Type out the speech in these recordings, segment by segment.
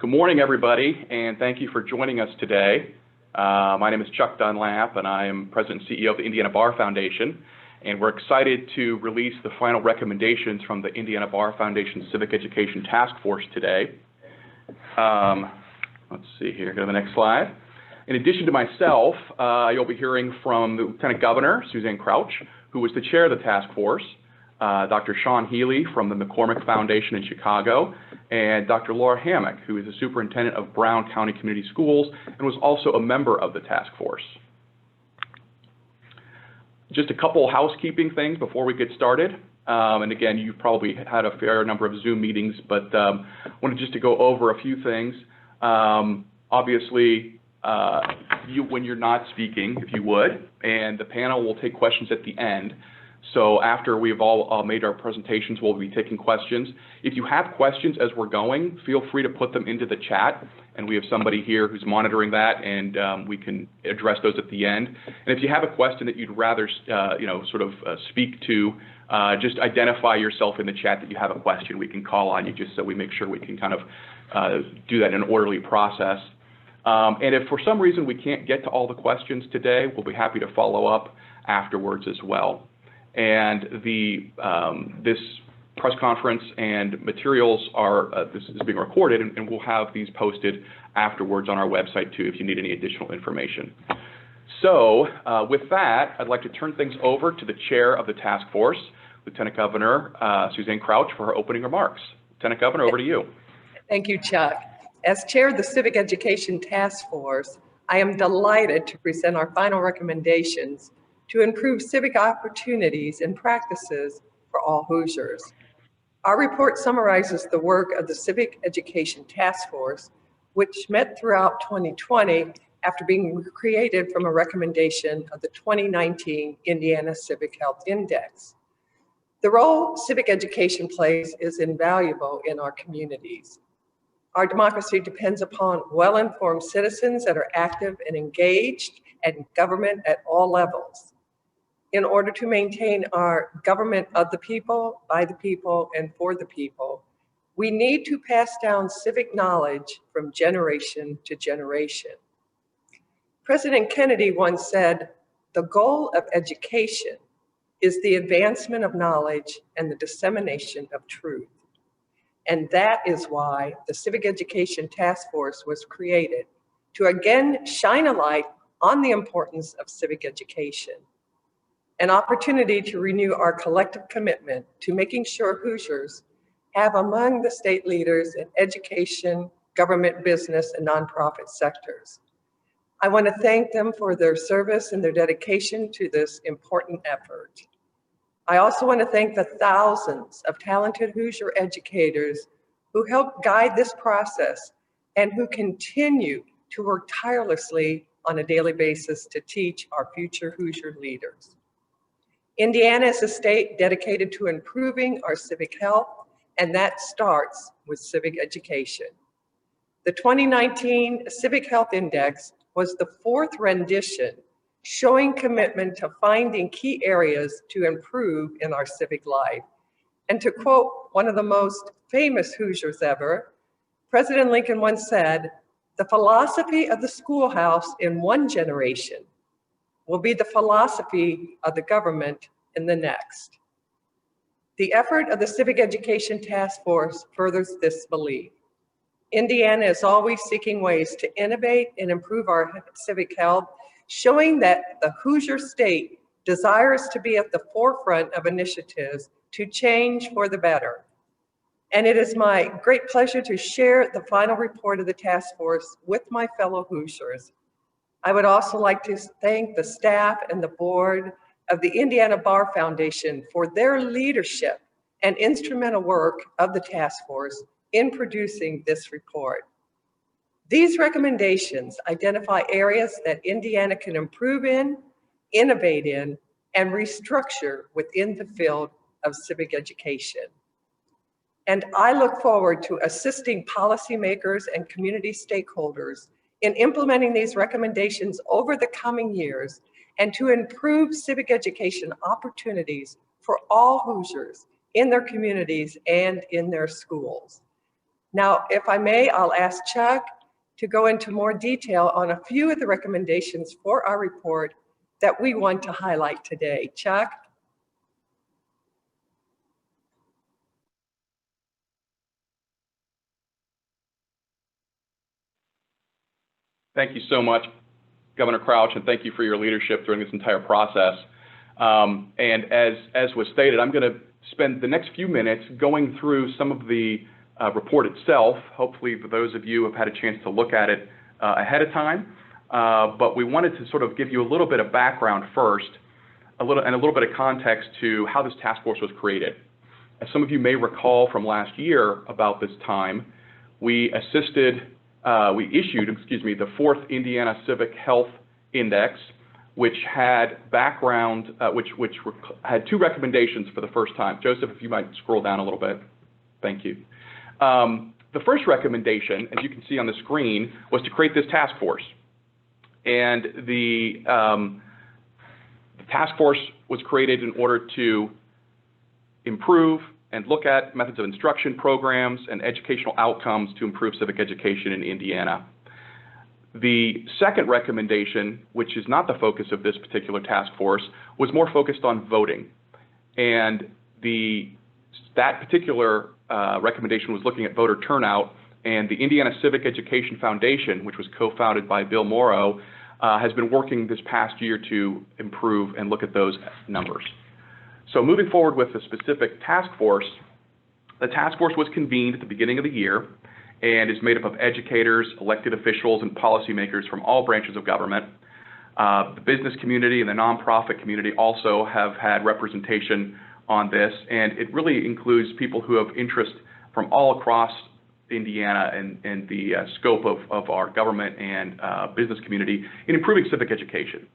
Good morning, everybody, and thank you for joining us today. My name is Chuck Dunlap, and I am President and CEO of the Indiana Bar Foundation, and we're excited to release the final recommendations from the Indiana Bar Foundation Civic Education Task Force today. Let's see here, go to the next slide. In addition to myself, you'll be hearing from the Lieutenant Governor, Suzanne Crouch, who was the chair of the task force, Dr. Sean Healy from the McCormick Foundation in Chicago, and Dr. Laura Hammock, who is the superintendent of Brown County Community Schools and was also a member of the task force. Just a couple housekeeping things before we get started. And again, you've probably had a fair number of Zoom meetings, but wanted just to go over a few things. Obviously, when you're not speaking, if you would, and the panel will take questions at the end. So after we've all made our presentations, we'll be taking questions. If you have questions as we're going, feel free to put them into the chat, and we have somebody here who's monitoring that, and we can address those at the end. And if you have a question that you'd rather, speak to, just identify yourself in the chat that you have a question. We can call on you just so we make sure we can kind of do that in an orderly process. And if for some reason we can't get to all the questions today, we'll be happy to follow up afterwards as well. And this press conference and materials are, this is being recorded, and we'll have these posted afterwards on our website too if you need any additional information. So with that, I'd like to turn things over to the chair of the task force, Lieutenant Governor Suzanne Crouch, for her opening remarks. Lieutenant Governor, over to you. Thank you, Chuck. As chair of the Civic Education Task Force, I am delighted to present our final recommendations to improve civic opportunities and practices for all Hoosiers. Our report summarizes the work of the Civic Education Task Force, which met throughout 2020 after being created from a recommendation of the 2019 Indiana Civic Health Index. The role civic education plays is invaluable in our communities. Our democracy depends upon well-informed citizens that are active and engaged in government at all levels. In order to maintain our government of the people, by the people, and for the people, we need to pass down civic knowledge from generation to generation. President Kennedy once said, "The goal of education is the advancement of knowledge and the dissemination of truth." And that is why the Civic Education Task Force was created, to again shine a light on the importance of civic education. An opportunity to renew our collective commitment to making sure Hoosiers have among the state leaders in education, government, business, and nonprofit sectors. I want to thank them for their service and their dedication to this important effort. I also want to thank the thousands of talented Hoosier educators who helped guide this process and who continue to work tirelessly on a daily basis to teach our future Hoosier leaders. Indiana is a state dedicated to improving our civic health, and that starts with civic education. The 2019 Civic Health Index was the fourth rendition showing commitment to finding key areas to improve in our civic life. And to quote one of the most famous Hoosiers ever, President Lincoln once said, "The philosophy of the schoolhouse in one generation will be the philosophy of the government in the next." The effort of the Civic Education Task Force furthers this belief. Indiana is always seeking ways to innovate and improve our civic health, showing that the Hoosier state desires to be at the forefront of initiatives to change for the better. And it is my great pleasure to share the final report of the task force with my fellow Hoosiers. I would also like to thank the staff and the board of the Indiana Bar Foundation for their leadership and instrumental work of the task force in producing this report. These recommendations identify areas that Indiana can improve in, innovate in, and restructure within the field of civic education. And I look forward to assisting policymakers and community stakeholders in implementing these recommendations over the coming years and to improve civic education opportunities for all Hoosiers in their communities and in their schools. Now, if I may, I'll ask Chuck to go into more detail on a few of the recommendations for our report that we want to highlight today. Chuck? Thank you so much, Governor Crouch, and thank you for your leadership during this entire process. And as was stated, I'm going to spend the next few minutes going through some of the report itself. Hopefully, for those of you who have had a chance to look at it ahead of time. But we wanted to sort of give you a little bit of background first, a little bit of context to how this task force was created. As some of you may recall from last year about this time, we issued the fourth Indiana Civic Health Index, which had background, which had two recommendations for the first time. Joseph, if you might scroll down a little bit. Thank you. The first recommendation, as you can see on the screen, was to create this task force. And the task force was created in order to improve and look at methods of instruction, programs, and educational outcomes to improve civic education in Indiana. The second recommendation, which is not the focus of this particular task force, was more focused on voting. And that particular recommendation was looking at voter turnout, and the Indiana Civic Education Foundation, which was co-founded by Bill Morrow, has been working this past year to improve and look at those numbers. So moving forward with the specific task force, the task force was convened at the beginning of the year and is made up of educators, elected officials, and policymakers from all branches of government. The business community and the nonprofit community also have had representation on this, and it really includes people who have interest from all across Indiana and the scope of our government and business community in improving civic education.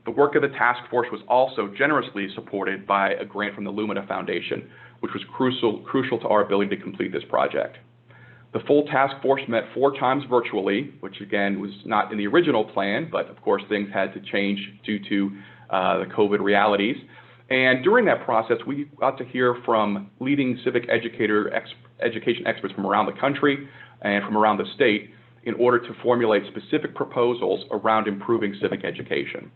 The work of the task force was also generously supported by a grant from the Lumina Foundation, which was crucial to our ability to complete this project. The full task force met 4 times virtually, which again was not in the original plan, but of course things had to change due to the COVID realities. And during that process, we got to hear from leading civic education experts from around the country and from around the state in order to formulate specific proposals around improving civic education.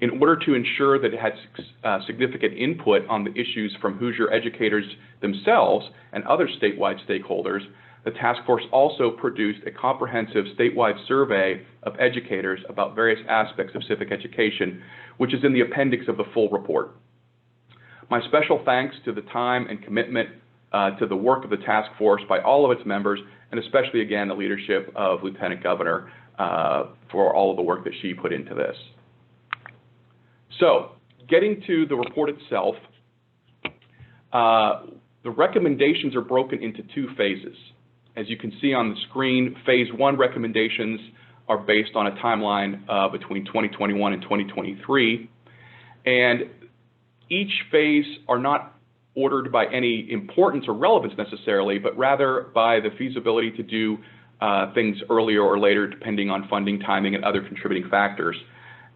In order to ensure that it had significant input on the issues from Hoosier educators themselves and other statewide stakeholders, the task force also produced a comprehensive statewide survey of educators about various aspects of civic education, which is in the appendix of the full report. My special thanks to the time and commitment to the work of the task force by all of its members, and especially again the leadership of Lieutenant Governor for all of the work that she put into this. So, getting to the report itself, the recommendations are broken into 2 phases. As you can see on the screen, phase 1 recommendations are based on a timeline between 2021 and 2023. And each phase are not ordered by any importance or relevance necessarily, but rather by the feasibility to do things earlier or later depending on funding, timing, and other contributing factors,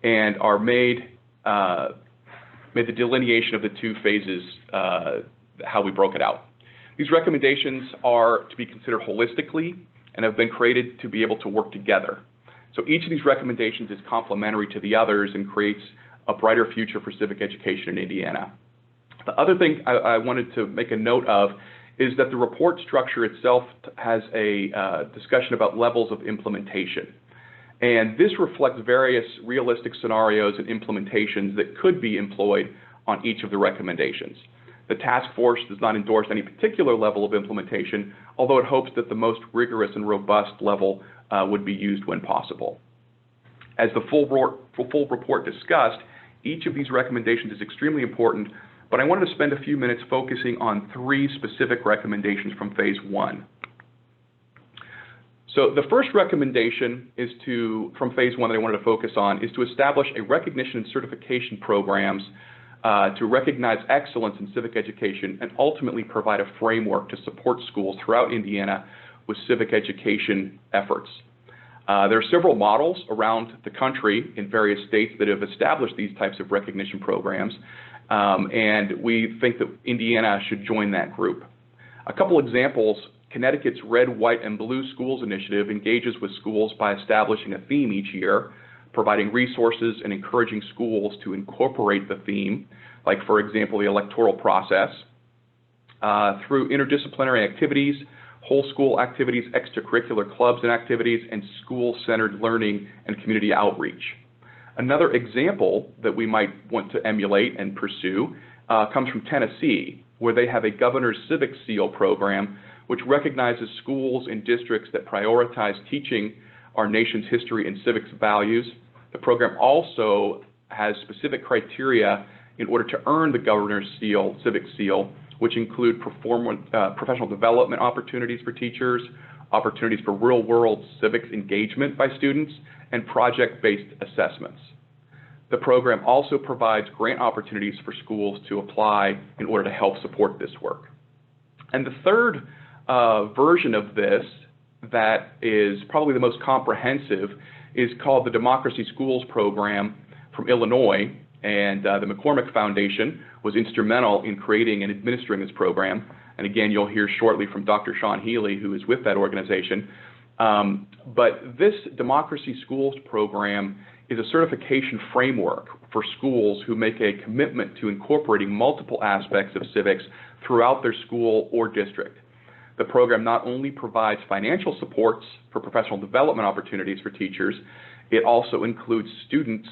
and are made the delineation of the 2 phases, how we broke it out. These recommendations are to be considered holistically and have been created to be able to work together. So each of these recommendations is complementary to the others and creates a brighter future for civic education in Indiana. The other thing I wanted to make a note of is that the report structure itself has a discussion about levels of implementation. And this reflects various realistic scenarios and implementations that could be employed on each of the recommendations. The task force does not endorse any particular level of implementation, although it hopes that the most rigorous and robust level would be used when possible. As the full report discussed, each of these recommendations is extremely important, but I wanted to spend a few minutes focusing on 3 specific recommendations from phase 1. So the first recommendation is from phase 1 that I wanted to focus on is to establish a recognition and certification programs to recognize excellence in civic education and ultimately provide a framework to support schools throughout Indiana with civic education efforts. There are several models around the country in various states that have established these types of recognition programs, and we think that Indiana should join that group. A couple examples Connecticut's Red, White, and Blue Schools initiative engages with schools by establishing a theme each year, providing resources and encouraging schools to incorporate the theme, like, for example, the electoral process, through interdisciplinary activities, whole school activities, extracurricular clubs and activities, and school-centered learning and community outreach. Another example that we might want to emulate and pursue comes from Tennessee, where they have a Governor's Civic Seal program, which recognizes schools and districts that prioritize teaching our nation's history and civics values. The program also has specific criteria in order to earn the Governor's Seal, Civic Seal, which include professional development opportunities for teachers, opportunities for real-world civics engagement by students, and project-based assessments. The program also provides grant opportunities for schools to apply in order to help support this work. And the third version of this that is probably the most comprehensive is called the Democracy Schools Program from Illinois, and the McCormick Foundation was instrumental in creating and administering this program. And again, you'll hear shortly from Dr. Sean Healy, who is with that organization. But this Democracy Schools Program is a certification framework for schools who make a commitment to incorporating multiple aspects of civics throughout their school or district. The program not only provides financial supports for professional development opportunities for teachers, it also includes students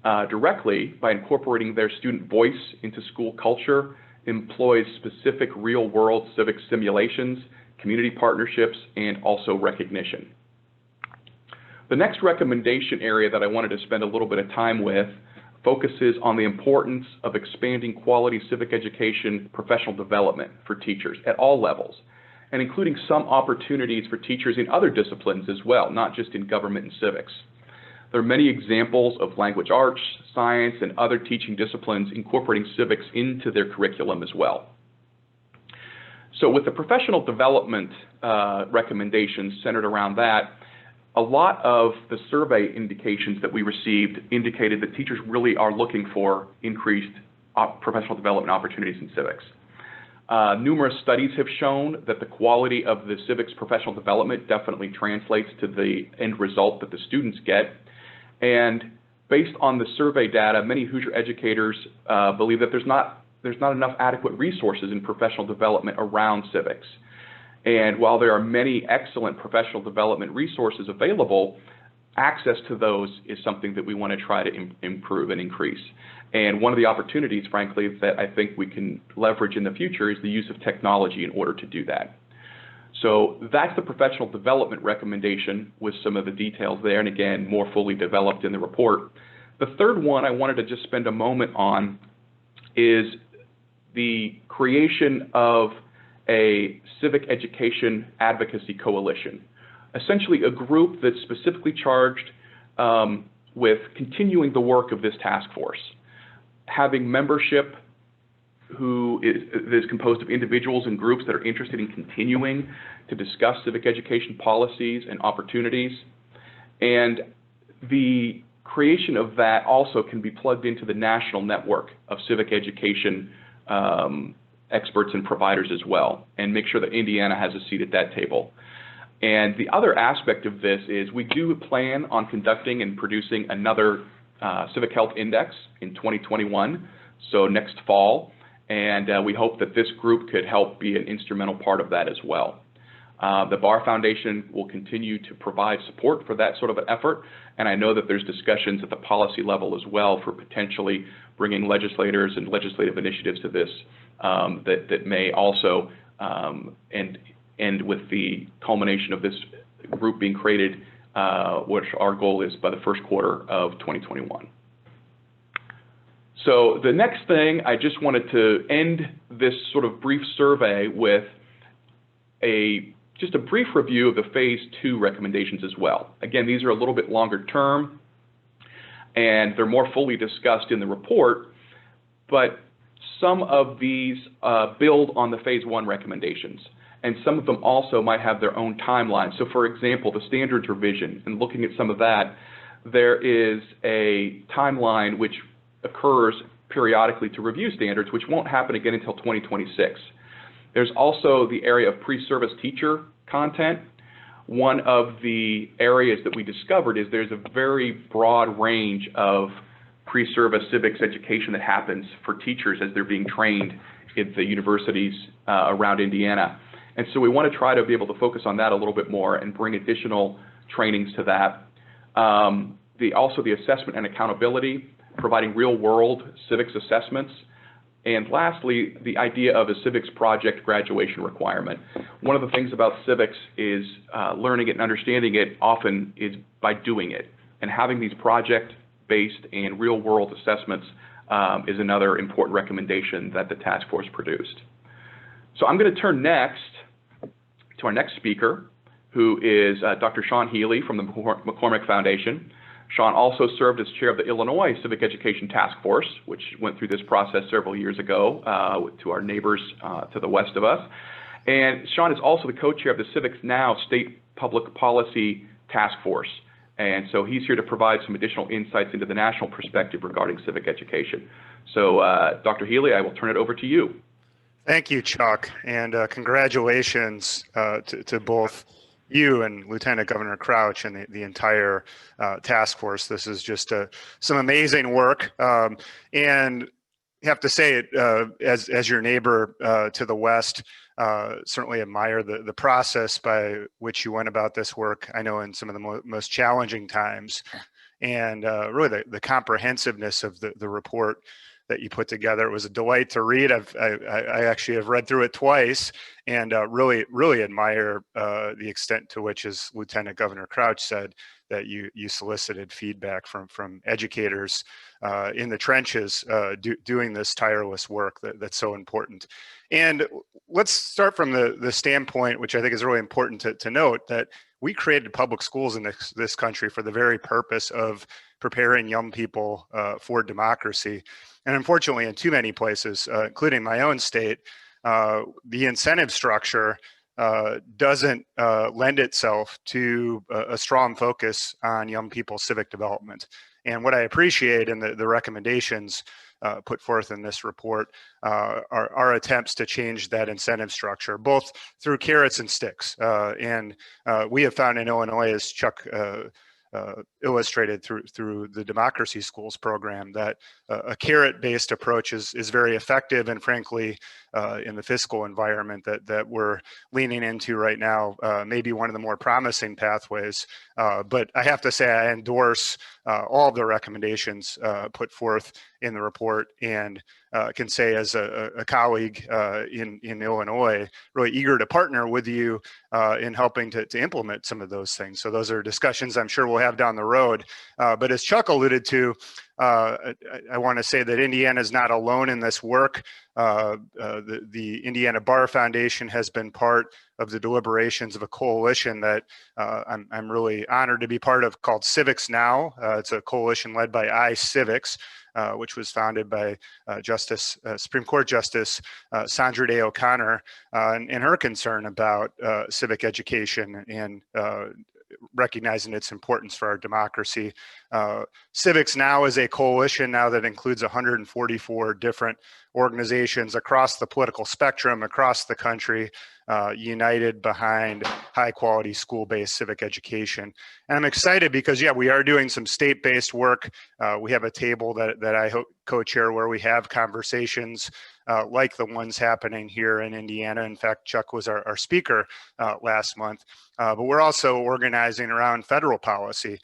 directly by incorporating their student voice into school culture, employs specific real-world civic simulations, community partnerships, and also recognition. The next recommendation area that I wanted to spend a little bit of time with focuses on the importance of expanding quality civic education professional development for teachers at all levels, and including some opportunities for teachers in other disciplines as well, not just in government and civics. There are many examples of language arts, science, and other teaching disciplines incorporating civics into their curriculum as well. So with the professional development recommendations centered around that, a lot of the survey indications that we received indicated that teachers really are looking for increased professional development opportunities in civics. Numerous studies have shown that the quality of the civics professional development definitely translates to the end result that the students get. And based on the survey data, many Hoosier educators believe that there's not enough adequate resources in professional development around civics. And while there are many excellent professional development resources available, access to those is something that we want to try to improve and increase. And one of the opportunities, frankly, that I think we can leverage in the future is the use of technology in order to do that. So that's the professional development recommendation with some of the details there, and again, more fully developed in the report. The third one I wanted to just spend a moment on is the creation of a civic education advocacy coalition, essentially a group that's specifically charged with continuing the work of this task force, having membership that is composed of individuals and groups that are interested in continuing to discuss civic education policies and opportunities. And the creation of that also can be plugged into the national network of civic education experts and providers as well, and make sure that Indiana has a seat at that table. And the other aspect of this is we do plan on conducting and producing another Civic Health Index in 2021, so next fall, and we hope that this group could help be an instrumental part of that as well. The Barr Foundation will continue to provide support for that sort of an effort, and I know that there's discussions at the policy level as well for potentially bringing legislators and legislative initiatives to this that may also end with the culmination of this group being created, which our goal is by the first quarter of 2021. So the next thing, I just wanted to end this sort of brief survey with just a brief review of the Phase 2 recommendations as well. Again, these are a little bit longer term, and they're more fully discussed in the report, but some of these build on the Phase 1 recommendations, and some of them also might have their own timeline. So for example, the standards revision, and looking at some of that, there is a timeline which occurs periodically to review standards, which won't happen again until 2026. There's also the area of pre-service teacher content. One of the areas that we discovered is there's a very broad range of pre-service civics education that happens for teachers as they're being trained at the universities around Indiana. And so we want to try to be able to focus on that a little bit more and bring additional trainings to that. Also the assessment and accountability, providing real-world civics assessments. And lastly, the idea of a civics project graduation requirement. One of the things about civics is learning it and understanding it often is by doing it. And having these project-based and real-world assessments is another important recommendation that the task force produced. So I'm going to turn next to our next speaker, who is Dr. Sean Healy from the McCormick Foundation. Sean also served as chair of the Illinois Civic Education Task Force, which went through this process several years ago to our neighbors to the west of us. And Sean is also the co-chair of the Civics Now State Public Policy Task Force. And so he's here to provide some additional insights into the national perspective regarding civic education. So Dr. Healy, I will turn it over to you. Thank you, Chuck, and congratulations to both you and Lieutenant Governor Crouch and the entire task force. This is just some amazing work, and I have to say it as your neighbor to the west. Certainly admire the process by which you went about this work. I know in some of the most challenging times, and really the comprehensiveness of the report that you put together. It was a delight to read. I actually have read through it twice, and really admire the extent to which, as Lieutenant Governor Crouch said, that you solicited feedback from educators in the trenches doing this tireless work that's so important. And let's start from the standpoint, which I think is really important to note, that we created public schools in this country for the very purpose of preparing young people for democracy. And unfortunately, in too many places, including my own state, the incentive structure doesn't lend itself to a strong focus on young people's civic development. And what I appreciate in the recommendations put forth in this report are attempts to change that incentive structure, both through carrots and sticks. And we have found in Illinois, as Chuck illustrated through the Democracy Schools program, that a carrot-based approach is very effective, and frankly, in the fiscal environment that we're leaning into right now, maybe one of the more promising pathways. But I have to say I endorse all of the recommendations put forth in the report, and can say as a colleague in Illinois, really eager to partner with you in helping to implement some of those things. So those are discussions I'm sure we'll have down the road. But as Chuck alluded to, I want to say that Indiana is not alone in this work. The Indiana Bar Foundation has been part of the deliberations of a coalition that I'm really honored to be part of, called Civics Now. It's a coalition led by Civics, which was founded by Supreme Court Justice Sandra Day O'Connor, and her concern about civic education and recognizing its importance for our democracy. Civics Now is a coalition now that includes 144 different organizations across the political spectrum, across the country, united behind high quality school-based civic education. And I'm excited because, yeah, we are doing some state-based work. We have a table that I co-chair where we have conversations like the ones happening here in Indiana. In fact, Chuck was our speaker last month. But we're also organizing around federal policy.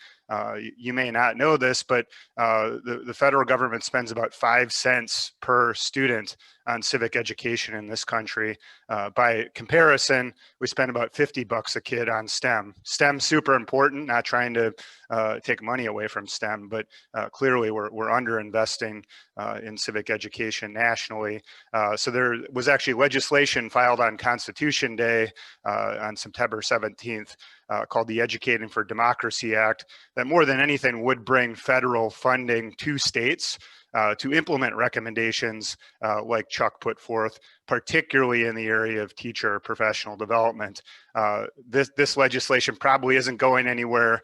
You may not know this, but the federal government spends about 5 cents per student on civic education in this country. By comparison, we spend about $50 a kid on STEM. STEM's super important, not trying to take money away from STEM, but clearly we're underinvesting in civic education nationally. So there was actually legislation filed on Constitution Day on September 17th called the Educating for Democracy Act, that more than anything would bring federal funding to states to implement recommendations like Chuck put forth, particularly in the area of teacher professional development. This legislation probably isn't going anywhere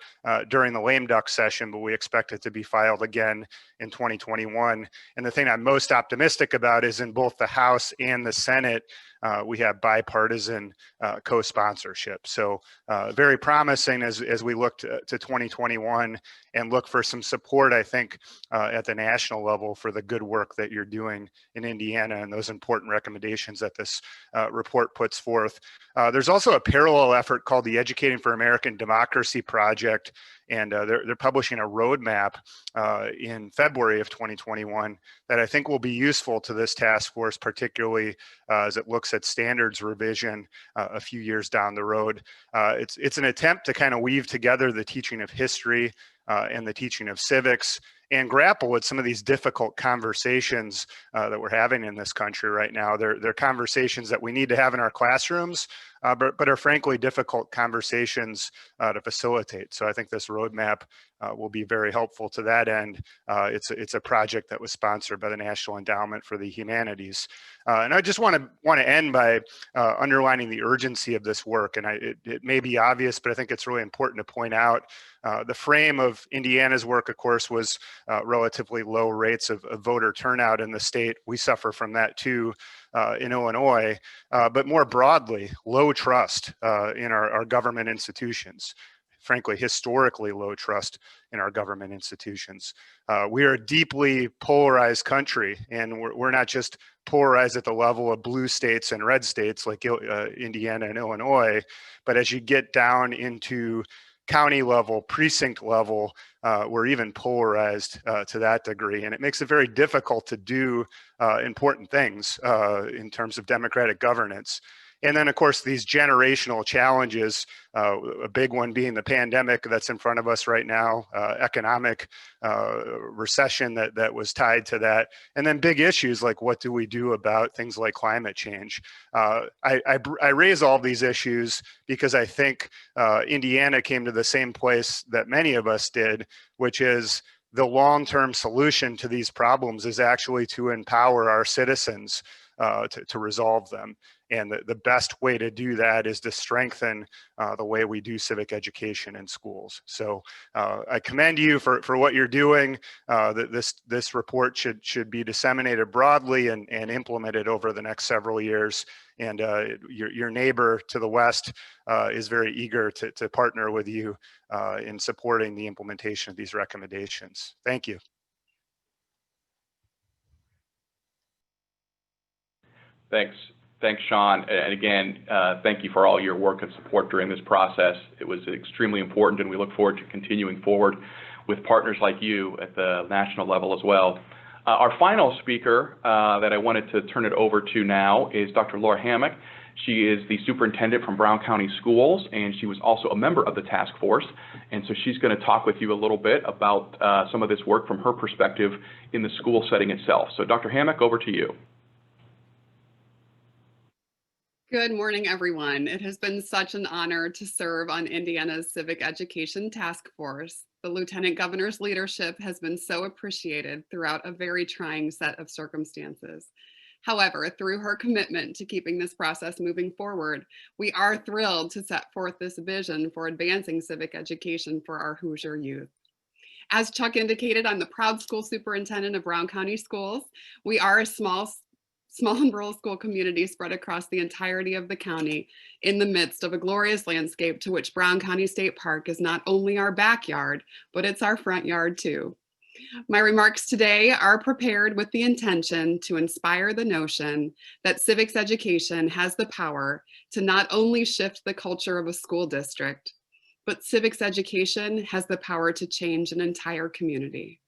during the lame duck session, but we expect it to be filed again in 2021. And the thing I'm most optimistic about is in both the House and the Senate, we have bipartisan co-sponsorship. So very promising as we look to 2021 and look for some support, I think, at the national level for the good work that you're doing in Indiana and those important recommendations that this report puts forth. There's also a parallel effort called the Educating for American Democracy Project, and they're publishing a roadmap in February of 2021 that I think will be useful to this task force, particularly as it looks at standards revision a few years down the road. It's an attempt to kind of weave together the teaching of history and the teaching of civics and grapple with some of these difficult conversations that we're having in this country right now. They're conversations that we need to have in our classrooms, but are frankly difficult conversations to facilitate. So I think this roadmap will be very helpful to that end. It's a project that was sponsored by the National Endowment for the Humanities. And I just want to end by underlining the urgency of this work. And it may be obvious, but I think it's really important to point out the frame of Indiana's work, of course, was relatively low rates of voter turnout in the state. We suffer from that too in Illinois, but more broadly, low trust in our government institutions. Frankly, historically low trust in our government institutions. We are a deeply polarized country, and we're not just polarized at the level of blue states and red states like Indiana and Illinois, but as you get down into county level, precinct level, we're even polarized to that degree. And it makes it very difficult to do important things in terms of democratic governance. And then, of course, these generational challenges, a big one being the pandemic that's in front of us right now, economic recession that was tied to that, and then big issues like what do we do about things like climate change. I raise all these issues because I think Indiana came to the same place that many of us did, which is the long-term solution to these problems is actually to empower our citizens to resolve them. And the best way to do that is to strengthen the way we do civic education in schools. So I commend you for what you're doing. This report should be disseminated broadly and implemented over the next several years. And your neighbor to the west is very eager to partner with you in supporting the implementation of these recommendations. Thank you. Thanks, Sean. And again, thank you for all your work and support during this process. It was extremely important, and we look forward to continuing forward with partners like you at the national level as well. Our final speaker that I wanted to turn it over to now is Dr. Laura Hammock. She is the superintendent from Brown County Schools, and she was also a member of the task force. And so she's going to talk with you a little bit about some of this work from her perspective in the school setting itself. So Dr. Hammock, over to you. Good morning, everyone. It has been such an honor to serve on Indiana's Civic Education Task Force. The Lieutenant Governor's leadership has been so appreciated throughout a very trying set of circumstances. However, through her commitment to keeping this process moving forward, we are thrilled to set forth this vision for advancing civic education for our Hoosier youth. As Chuck indicated, I'm the proud school superintendent of Brown County Schools. We are a small and rural school community spread across the entirety of the county in the midst of a glorious landscape to which Brown County State Park is not only our backyard, but it's our front yard too. My remarks today are prepared with the intention to inspire the notion that civics education has the power to not only shift the culture of a school district, but civics education has the power to change an entire community.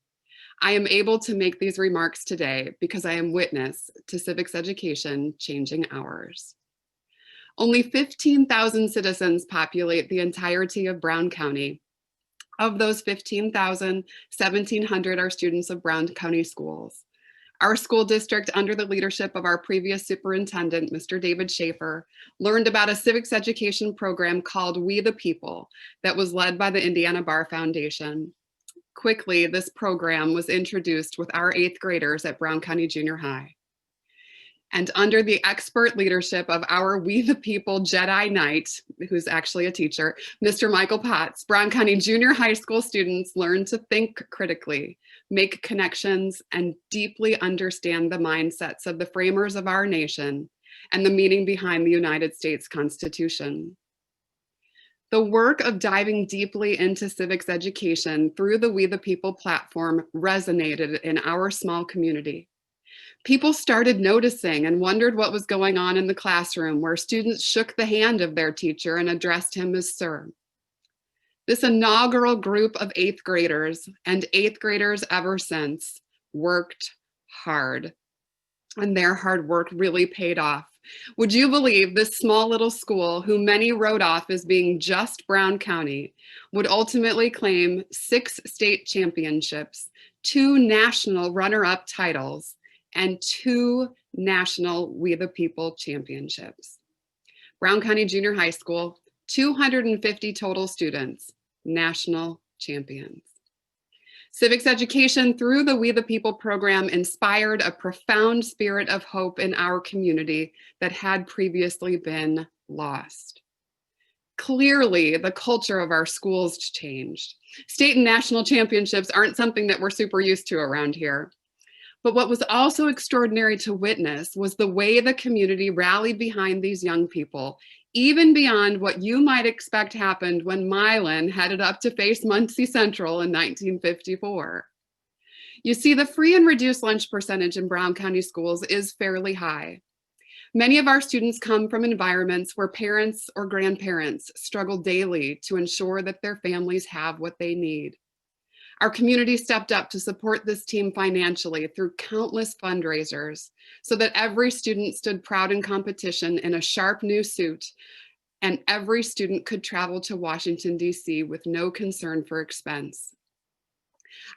I am able to make these remarks today because I am witness to civics education changing ours. Only 15,000 citizens populate the entirety of Brown County. Of those 15,000, 1,700 are students of Brown County Schools. Our school district, under the leadership of our previous superintendent, Mr. David Schaefer, learned about a civics education program called We the People that was led by the Indiana Bar Foundation. Quickly, this program was introduced with our 8th graders at Brown County Junior High. And under the expert leadership of our We the People Jedi Knight, who's actually a teacher, Mr. Michael Potts, Brown County Junior High School students learned to think critically, make connections, and deeply understand the mindsets of the framers of our nation, and the meaning behind the United States Constitution. The work of diving deeply into civics education through the We the People platform resonated in our small community. People started noticing and wondered what was going on in the classroom, where students shook the hand of their teacher and addressed him as sir. This inaugural group of 8th graders, and 8th graders ever since, worked hard. And their hard work really paid off. Would you believe this small little school, who many wrote off as being just Brown County, would ultimately claim 6 state championships, 2 national runner-up titles, and 2 national We the People championships. Brown County Junior High School, 250 total students, national champions. Civics education through the We the People program inspired a profound spirit of hope in our community that had previously been lost. Clearly, the culture of our schools changed. State and national championships aren't something that we're super used to around here. But what was also extraordinary to witness was the way the community rallied behind these young people, even beyond what you might expect happened when Milan headed up to face Muncie Central in 1954. You see, the free and reduced lunch percentage in Brown County schools is fairly high. Many of our students come from environments where parents or grandparents struggle daily to ensure that their families have what they need. Our community stepped up to support this team financially through countless fundraisers so that every student stood proud in competition in a sharp new suit, and every student could travel to Washington, D.C. with no concern for expense.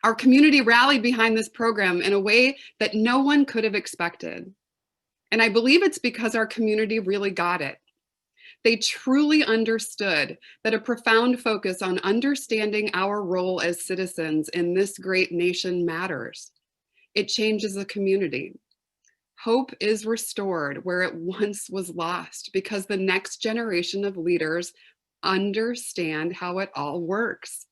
Our community rallied behind this program in a way that no one could have expected. And I believe it's because our community really got it. They truly understood that a profound focus on understanding our role as citizens in this great nation matters. It changes the community. Hope is restored where it once was lost because the next generation of leaders understand how it all works.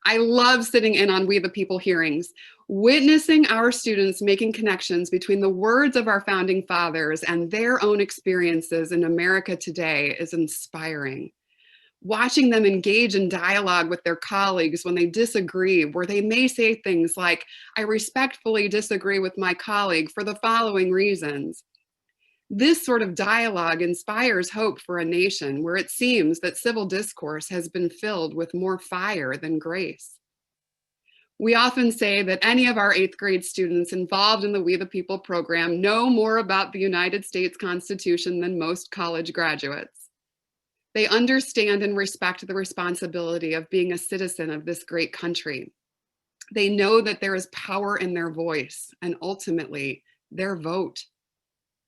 I love sitting in on We the People hearings. Witnessing our students making connections between the words of our founding fathers and their own experiences in America today is inspiring. Watching them engage in dialogue with their colleagues when they disagree, where they may say things like, "I respectfully disagree with my colleague for the following reasons." This sort of dialogue inspires hope for a nation where it seems that civil discourse has been filled with more fire than grace. We often say that any of our 8th grade students involved in the We the People program know more about the United States Constitution than most college graduates. They understand and respect the responsibility of being a citizen of this great country. They know that there is power in their voice and ultimately their vote.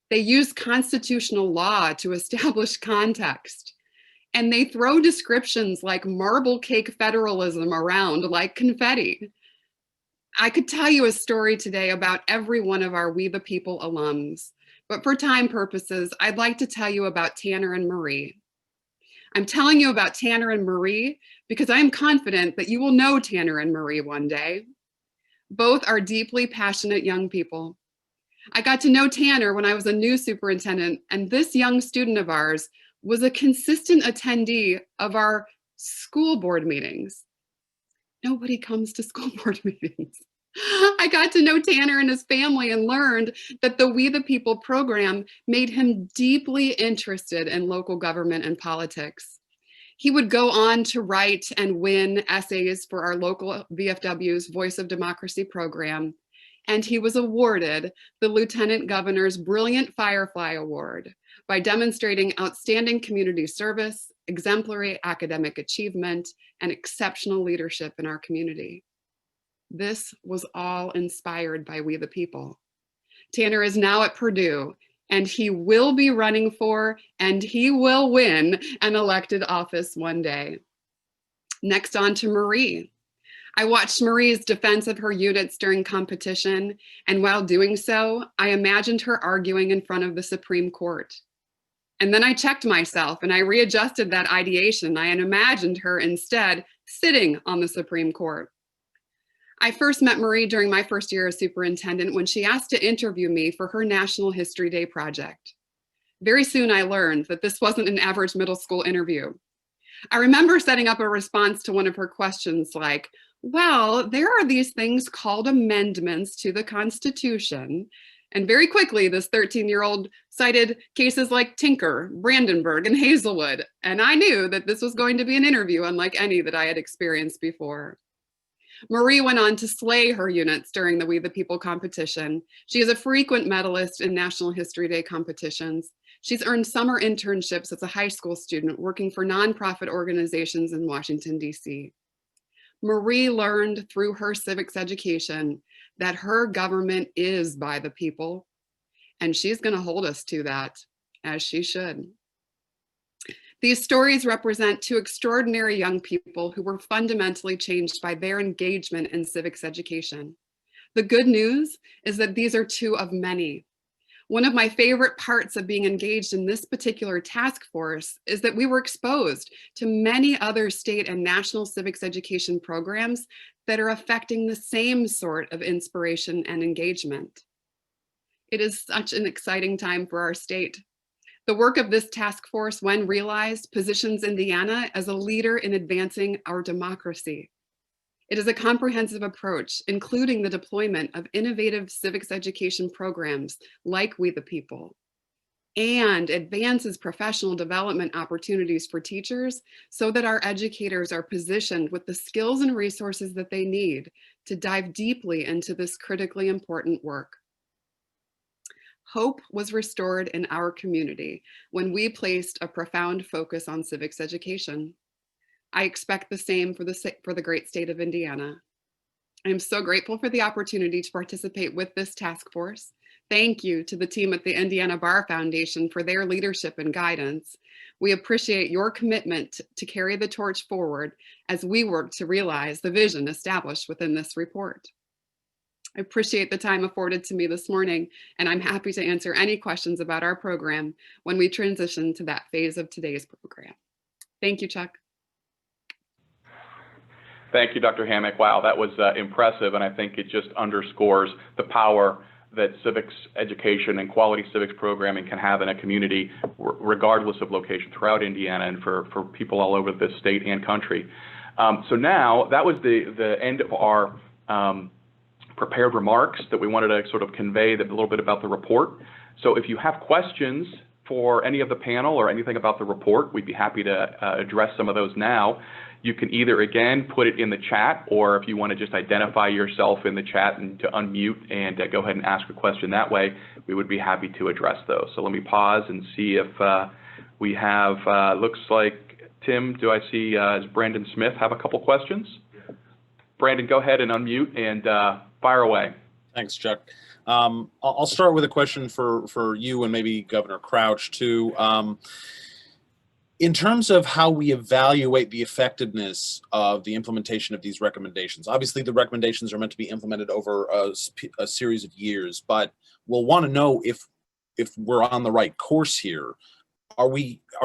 They use constitutional law to establish context, and they throw descriptions like marble cake federalism around like confetti. I could tell you a story today about every one of our We the People alums, but for time purposes, I'd like to tell you about Tanner and Marie. I'm telling you about Tanner and Marie because I am confident that you will know Tanner and Marie one day. Both are deeply passionate young people. I got to know Tanner when I was a new superintendent, and this young student of ours was a consistent attendee of our school board meetings. Nobody comes to school board meetings. I got to know Tanner and his family and learned that the We the People program made him deeply interested in local government and politics. He would go on to write and win essays for our local VFW's Voice of Democracy program, and he was awarded the Lieutenant Governor's Brilliant Firefly Award by demonstrating outstanding community service, exemplary academic achievement, and exceptional leadership in our community. This was all inspired by We the People. Tanner is now at Purdue, and he will be running for, and he will win an elected office one day. Next on to Marie. I watched Marie's defense of her units during competition, and while doing so, I imagined her arguing in front of the Supreme Court. And then I checked myself and I readjusted that ideation. I imagined her instead sitting on the Supreme Court. I first met Marie during my first year as superintendent when she asked to interview me for her National History Day project. Very soon I learned that this wasn't an average middle school interview. I remember setting up a response to one of her questions like, well, there are these things called amendments to the Constitution. And very quickly, this 13-year-old cited cases like Tinker, Brandenburg, and Hazelwood. And I knew that this was going to be an interview unlike any that I had experienced before. Marie went on to slay her units during the We the People competition. She is a frequent medalist in National History Day competitions. She's earned summer internships as a high school student working for nonprofit organizations in Washington, D.C. Marie learned through her civics education that her government is by the people, and she's going to hold us to that, as she should. These stories represent two extraordinary young people who were fundamentally changed by their engagement in civics education. The good news is that these are two of many. One of my favorite parts of being engaged in this particular task force is that we were exposed to many other state and national civics education programs that are affecting the same sort of inspiration and engagement. It is such an exciting time for our state. The work of this task force, when realized, positions Indiana as a leader in advancing our democracy. It is a comprehensive approach, including the deployment of innovative civics education programs like We the People, and advances professional development opportunities for teachers so that our educators are positioned with the skills and resources that they need to dive deeply into this critically important work. Hope was restored in our community when we placed a profound focus on civics education. I expect the same for the great state of Indiana. I am so grateful for the opportunity to participate with this task force. Thank you to the team at the Indiana Bar Foundation for their leadership and guidance. We appreciate your commitment to carry the torch forward as we work to realize the vision established within this report. I appreciate the time afforded to me this morning, and I'm happy to answer any questions about our program when we transition to that phase of today's program. Thank you, Chuck. Thank you, Dr. Hammack. Wow, that was impressive, and I think it just underscores the power that civics education and quality civics programming can have in a community, regardless of location throughout Indiana and for people all over the state and country. So now, that was the end of our prepared remarks that we wanted to sort of convey a little bit about the report. So if you have questions for any of the panel or anything about the report, we'd be happy to address some of those now. You can either, again, put it in the chat, or if you want to just identify yourself in the chat and to unmute and go ahead and ask a question that way, we would be happy to address those. So let me pause and see if we have, looks like, Tim, do I see, does Brandon Smith have a couple questions? Brandon, go ahead and unmute and fire away. Thanks, Chuck. I'll start with a question for you and maybe Governor Crouch too. In terms of how we evaluate the effectiveness of the implementation of these recommendations, obviously the recommendations are meant to be implemented over a series of years, but we'll want to know if we're on the right course here. Are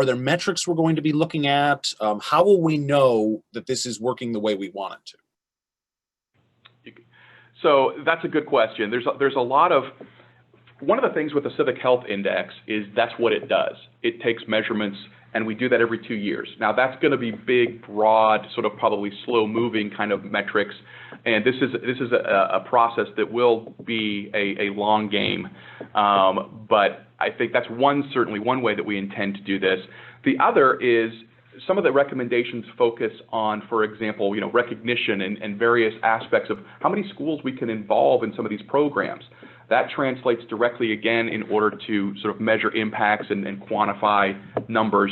there metrics we're going to be looking at? How will we know that this is working the way we want it to? So that's a good question. There's a lot of, one of the things with the Civic Health Index is that's what it does. It takes measurements, and we do that every 2 years. Now that's going to be big, broad, sort of probably slow-moving kind of metrics, and this is a process that will be a long game. But I think that's certainly one way that we intend to do this. The other is some of the recommendations focus on, for example, recognition and various aspects of how many schools we can involve in some of these programs. That translates directly, again, in order to sort of measure impacts and quantify numbers.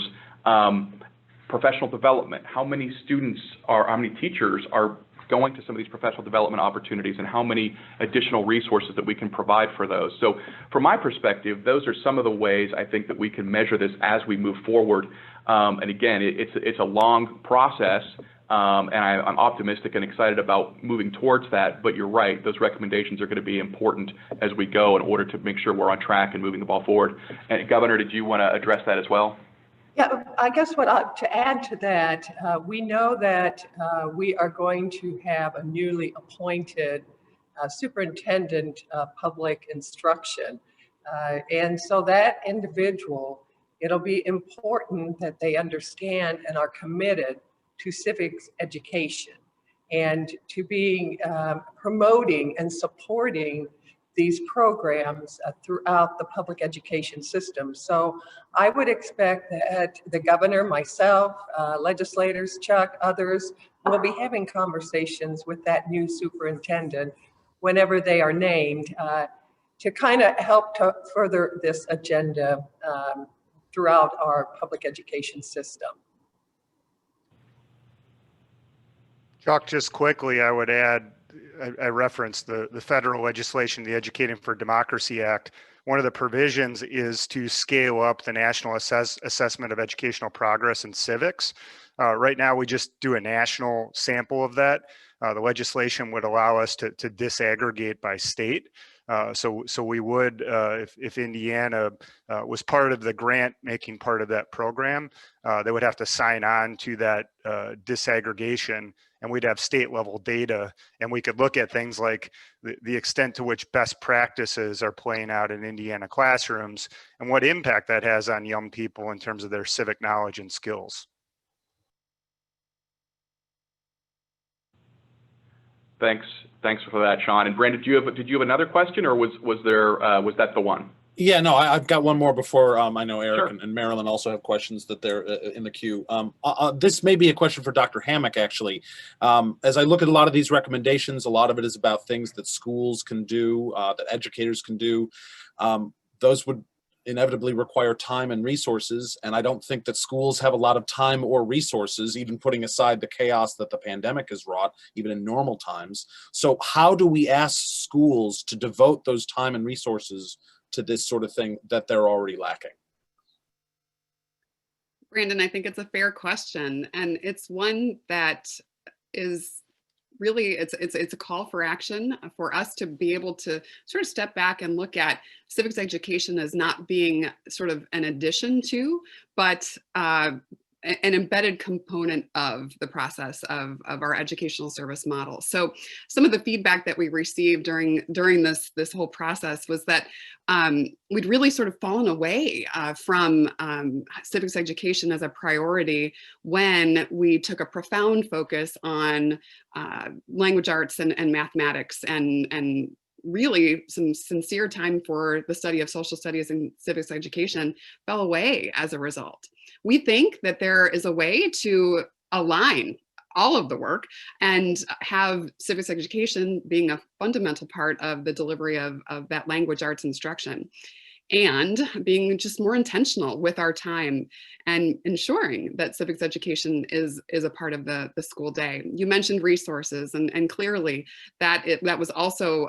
Professional development, how many teachers are going to some of these professional development opportunities, and how many additional resources that we can provide for those. So from my perspective, those are some of the ways I think that we can measure this as we move forward. And again, it's a long process, and I'm optimistic and excited about moving towards that, but you're right, those recommendations are going to be important as we go in order to make sure we're on track and moving the ball forward. And Governor, did you want to address that as well? Yeah, I guess to add to that, we know that we are going to have a newly appointed superintendent of public instruction. And so that individual It'll be important that they understand and are committed to civics education and to being promoting and supporting these programs throughout the public education system. So I would expect that the governor, myself, legislators, Chuck, others will be having conversations with that new superintendent whenever they are named to kind of help to further this agenda throughout our public education system. Chuck, just quickly, I would add, I referenced the federal legislation, the Educating for Democracy Act. One of the provisions is to scale up the national assessment of educational progress in civics. Right now, we just do a national sample of that. The legislation would allow us to disaggregate by state. So we would, if Indiana was part of the grant making part of that program, they would have to sign on to that disaggregation, and we'd have state level data, and we could look at things like the extent to which best practices are playing out in Indiana classrooms and what impact that has on young people in terms of their civic knowledge and skills. Thanks for that, Sean. And Brandon, did you have another question, or was that the one? Yeah, no, I've got one more before I know Eric Sure. and Marilyn also have questions that they're in the queue. This may be a question for Dr. Hammack, actually. As I look at a lot of these recommendations, a lot of it is about things that schools can do, that educators can do. Those would inevitably require time and resources, and I don't think that schools have a lot of time or resources, even putting aside the chaos that the pandemic has wrought, even in normal times. So how do we ask schools to devote those time and resources to this sort of thing that they're already lacking? Brandon, I think it's a fair question, and it's one that is really, it's a call for action for us to be able to sort of step back and look at civics education as not being sort of an addition to, but an embedded component of the process of our educational service model. So some of the feedback that we received during this whole process was that we'd really sort of fallen away from civics education as a priority when we took a profound focus on language arts and mathematics and really some sincere time for the study of social studies and civics education fell away as a result. We think that there is a way to align all of the work and have civics education being a fundamental part of the delivery of that language arts instruction, and being just more intentional with our time and ensuring that civics education is a part of the school day. You mentioned resources, and clearly that was also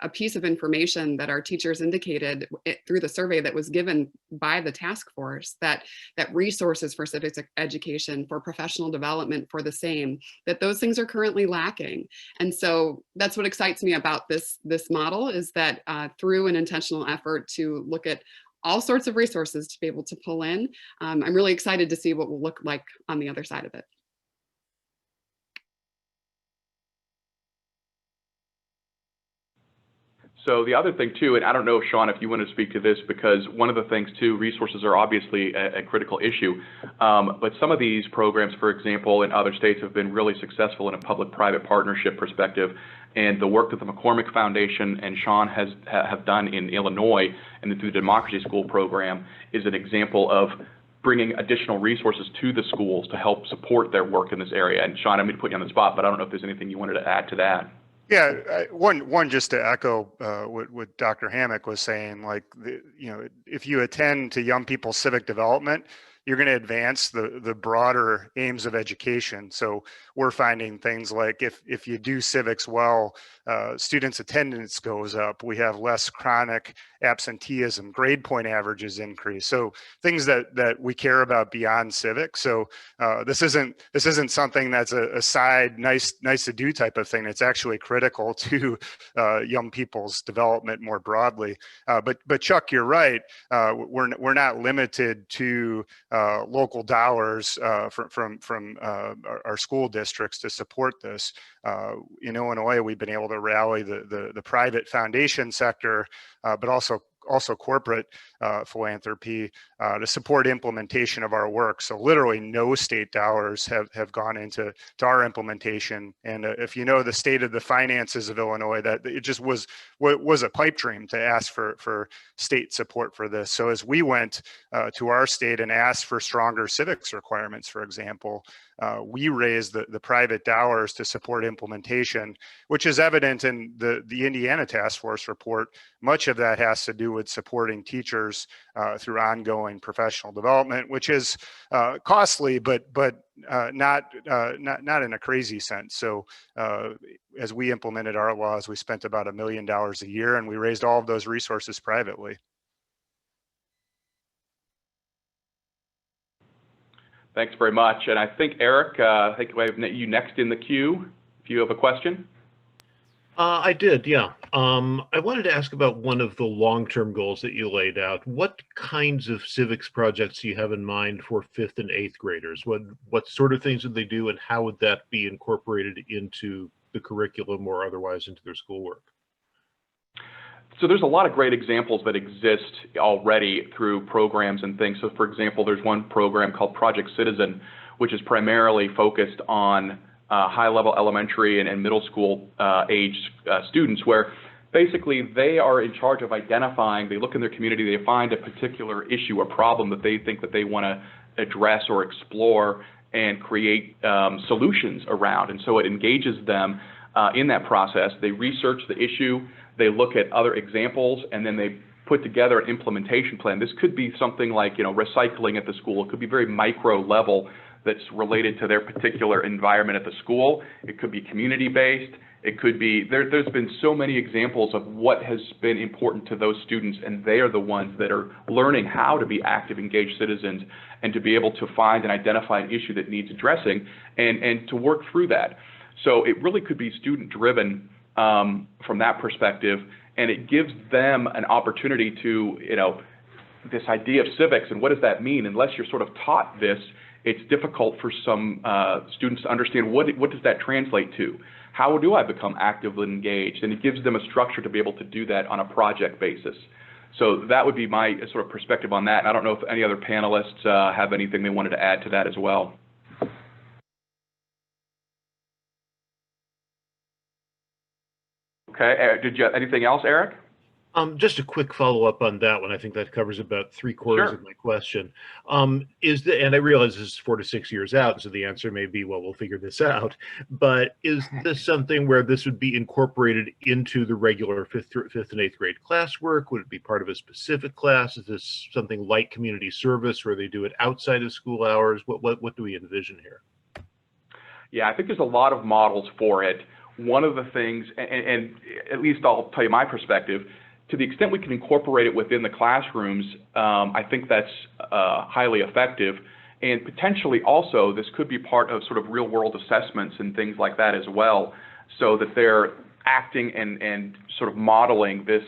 a piece of information that our teachers indicated through the survey that was given by the task force, that resources for civics education, for professional development, for the same, that those things are currently lacking. And so that's what excites me about this model, is that through an intentional effort to look at all sorts of resources to be able to pull in, I'm really excited to see what will look like on the other side of it. So the other thing too, and I don't know, Sean, if you want to speak to this, because one of the things too, resources are obviously a critical issue. But some of these programs, for example, in other states have been really successful in a public-private partnership perspective. And the work that the McCormick Foundation and Sean have done in Illinois and through the Democracy School program is an example of bringing additional resources to the schools to help support their work in this area. And Sean, I'm going to put you on the spot, but I don't know if there's anything you wanted to add to that. Yeah, one just to echo what Dr. Hammack was saying, like, if you attend to young people's civic development, you're going to advance the broader aims of education. So we're finding things like if you do civics well, students' attendance goes up. We have less chronic absenteeism, grade point averages increase. So things that we care about beyond civics. So this isn't something that's a side nice to do type of thing. It's actually critical to young people's development more broadly. But Chuck, you're right. We're not limited to local dollars from our school districts to support this. In Illinois, we've been able to rally the private foundation sector, but also also corporate philanthropy to support implementation of our work. So literally no state dollars have gone into our implementation. And if you know the state of the finances of Illinois, that it just was a pipe dream to ask for state support for this. So as we went to our state and asked for stronger civics requirements, for example, we raised the private dollars to support implementation, which is evident in the Indiana Task Force report. Much of that has to do with supporting teachers through ongoing professional development, which is costly, but not in a crazy sense. So as we implemented our laws, we spent about $1 million a year, and we raised all of those resources privately. Thanks very much. And I think, Eric, I think we have you next in the queue, if you have a question. I did, yeah. I wanted to ask about one of the long-term goals that you laid out. What kinds of civics projects do you have in mind for 5th and 8th graders? What sort of things would they do, and how would that be incorporated into the curriculum or otherwise into their schoolwork? So there's a lot of great examples that exist already through programs and things. So for example, there's one program called Project Citizen, which is primarily focused on high-level elementary and middle school age students, where basically they are in charge of identifying, they look in their community, they find a particular issue or problem that they think that they want to address or explore and create solutions around. And so it engages them in that process. They research the issue, they look at other examples, and then they put together an implementation plan. This could be something like, recycling at the school. It could be very micro level that's related to their particular environment at the school. It could be community-based. It could be, there's been so many examples of what has been important to those students, and they are the ones that are learning how to be active, engaged citizens and to be able to find and identify an issue that needs addressing and to work through that. So it really could be student-driven from that perspective, and it gives them an opportunity to, this idea of civics and what does that mean? Unless you're sort of taught this, it's difficult for some students to understand what does that translate to? How do I become actively engaged? And it gives them a structure to be able to do that on a project basis. So that would be my sort of perspective on that. And I don't know if any other panelists have anything they wanted to add to that as well. Okay, did you anything else, Eric? Just a quick follow-up on that one. I think that covers about 3/4 of my question. And I realize this is 4 to 6 years out, so the answer may be, well, we'll figure this out. But is this something where this would be incorporated into the regular 5th and 8th grade classwork? Would it be part of a specific class? Is this something like community service where they do it outside of school hours? What do we envision here? Yeah, I think there's a lot of models for it. One of the things, and at least I'll tell you my perspective, to the extent we can incorporate it within the classrooms, I think that's highly effective. And potentially also, this could be part of sort of real world assessments and things like that as well, so that they're acting and sort of modeling this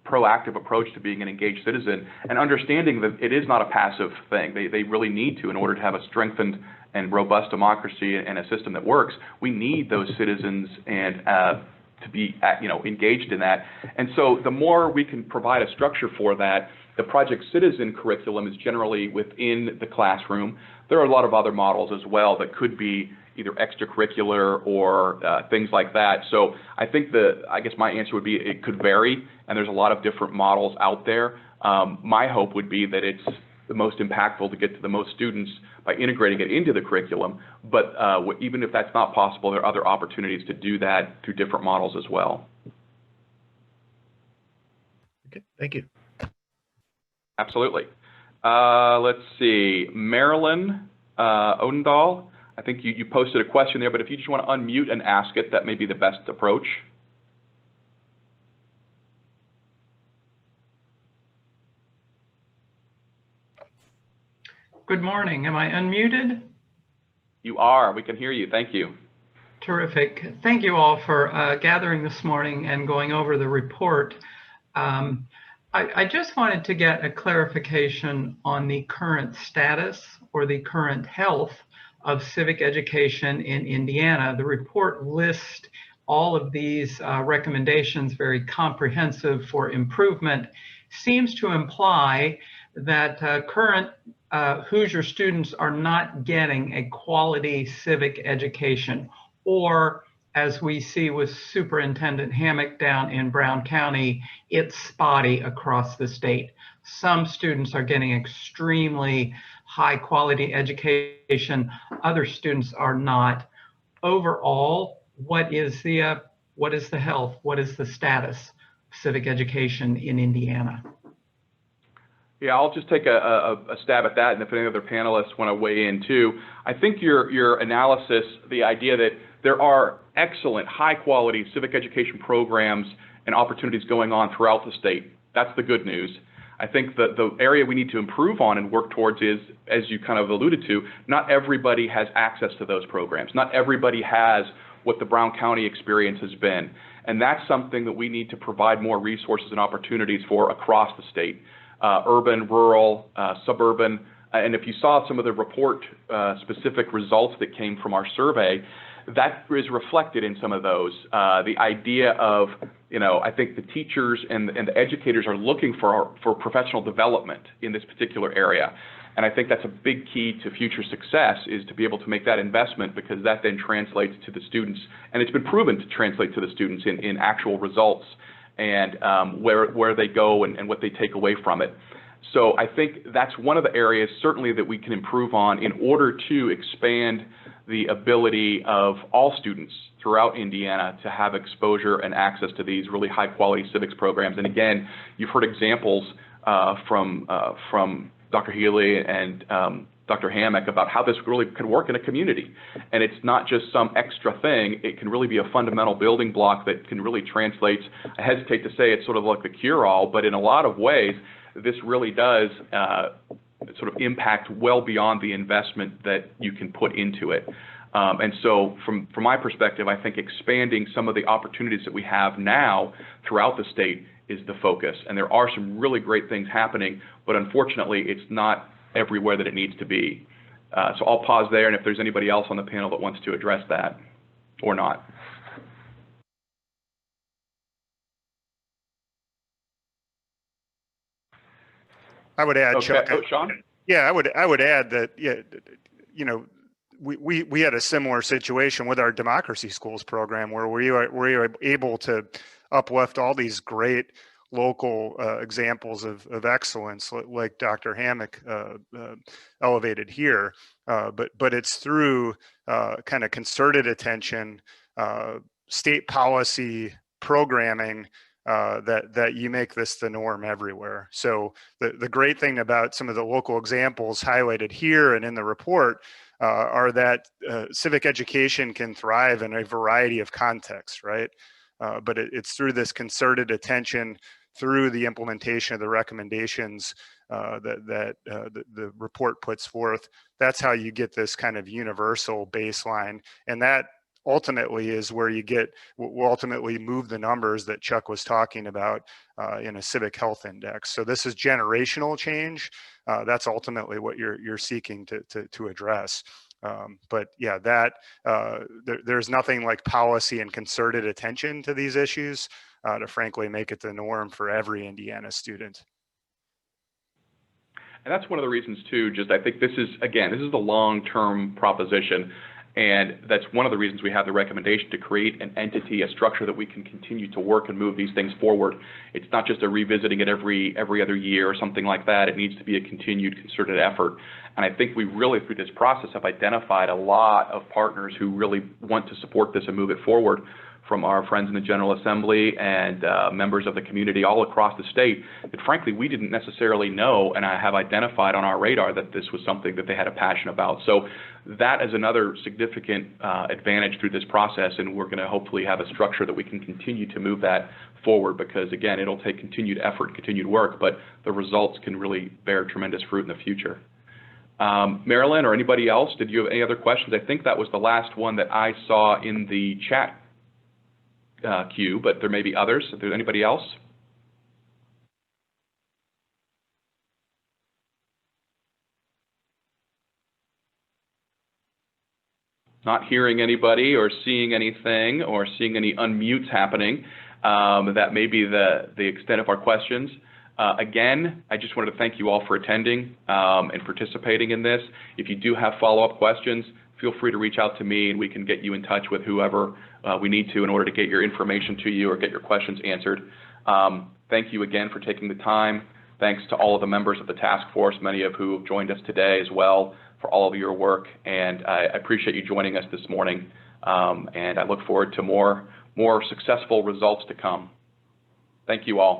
proactive approach to being an engaged citizen and understanding that it is not a passive thing. They really need to, in order to have a strengthened and robust democracy and a system that works, we need those citizens and to be engaged in that. And so the more we can provide a structure for that, the Project Citizen curriculum is generally within the classroom. There are a lot of other models as well that could be either extracurricular or things like that. So I think I guess my answer would be it could vary, and there's a lot of different models out there. My hope would be that it's the most impactful to get to the most students by integrating it into the curriculum. But even if that's not possible, there are other opportunities to do that through different models as well. Okay, thank you. Absolutely. Let's see, Marilyn Odendahl, I think you posted a question there, but if you just want to unmute and ask it, that may be the best approach. Good morning. Am I unmuted? You are. We can hear you. Thank you. Terrific. Thank you all for gathering this morning and going over the report. I just wanted to get a clarification on the current status or the current health of civic education in Indiana. The report lists all of these recommendations, very comprehensive for improvement, seems to imply that current Hoosier students are not getting a quality civic education, or as we see with Superintendent Hammock down in Brown County, it's spotty across the state. Some students are getting extremely high quality education, other students are not. Overall, what is the health, what is the status of civic education in Indiana? Yeah, I'll just take a stab at that, and if any other panelists want to weigh in too. I think your analysis, the idea that there are excellent, high-quality civic education programs and opportunities going on throughout the state, that's the good news. I think that the area we need to improve on and work towards is, as you kind of alluded to, not everybody has access to those programs. Not everybody has what the Brown County experience has been. And that's something that we need to provide more resources and opportunities for across the state. Urban, rural, suburban, and if you saw some of the report specific results that came from our survey, that is reflected in some of those. The idea of, I think the teachers and the educators are looking for professional development in this particular area. And I think that's a big key to future success, is to be able to make that investment, because that then translates to the students, and it's been proven to translate to the students in actual results, and where they go and what they take away from it. So I think that's one of the areas certainly that we can improve on in order to expand the ability of all students throughout Indiana to have exposure and access to these really high quality civics programs. And again, you've heard examples from Dr. Healy and Dr. Hammock about how this really could work in a community. And it's not just some extra thing, it can really be a fundamental building block that can really translate. I hesitate to say it's sort of like the cure-all, but in a lot of ways, this really does sort of impact well beyond the investment that you can put into it. And so from my perspective, I think expanding some of the opportunities that we have now throughout the state is the focus. And there are some really great things happening, but unfortunately, it's not everywhere that it needs to be. So I'll pause there, and if there's anybody else on the panel that wants to address that or not. I would add, Okay. Chuck. Oh, Sean? Yeah, I would add that, we had a similar situation with our democracy schools program, where we were able to uplift all these great local examples of excellence, like Dr. Hammock elevated here, but it's through kind of concerted attention, state policy programming, that you make this the norm everywhere. So the great thing about some of the local examples highlighted here and in the report are that civic education can thrive in a variety of contexts, right? But it's through this concerted attention, through the implementation of the recommendations that the report puts forth. That's how you get this kind of universal baseline. And that ultimately is where will ultimately move the numbers that Chuck was talking about in a civic health index. So this is generational change. That's ultimately what you're seeking to address. But yeah, there's nothing like policy and concerted attention to these issues to frankly make it the norm for every Indiana student. And that's one of the reasons too, I think this is the long-term proposition. And that's one of the reasons we have the recommendation to create an entity, a structure that we can continue to work and move these things forward. It's not just a revisiting it every other year or something like that. It needs to be a continued concerted effort. And I think we really, through this process, have identified a lot of partners who really want to support this and move it forward, from our friends in the General Assembly and members of the community all across the state that frankly we didn't necessarily know, and I have identified on our radar that this was something that they had a passion about. So that is another significant advantage through this process, and we're going to hopefully have a structure that we can continue to move that forward, because again, it'll take continued effort, continued work, but the results can really bear tremendous fruit in the future. Marilyn or anybody else, did you have any other questions? I think that was the last one that I saw in the chat queue, but there may be others. If there's anybody else? not hearing anybody or seeing anything or seeing any unmutes happening. That may be the extent of our questions. Again, I just wanted to thank you all for attending and participating in this. If you do have follow-up questions, feel free to reach out to me and we can get you in touch with whoever we need to in order to get your information to you or get your questions answered. Thank you again for taking the time. Thanks to all of the members of the task force, many of who have joined us today as well, for all of your work. And I appreciate you joining us this morning. And I look forward to more successful results to come. Thank you all.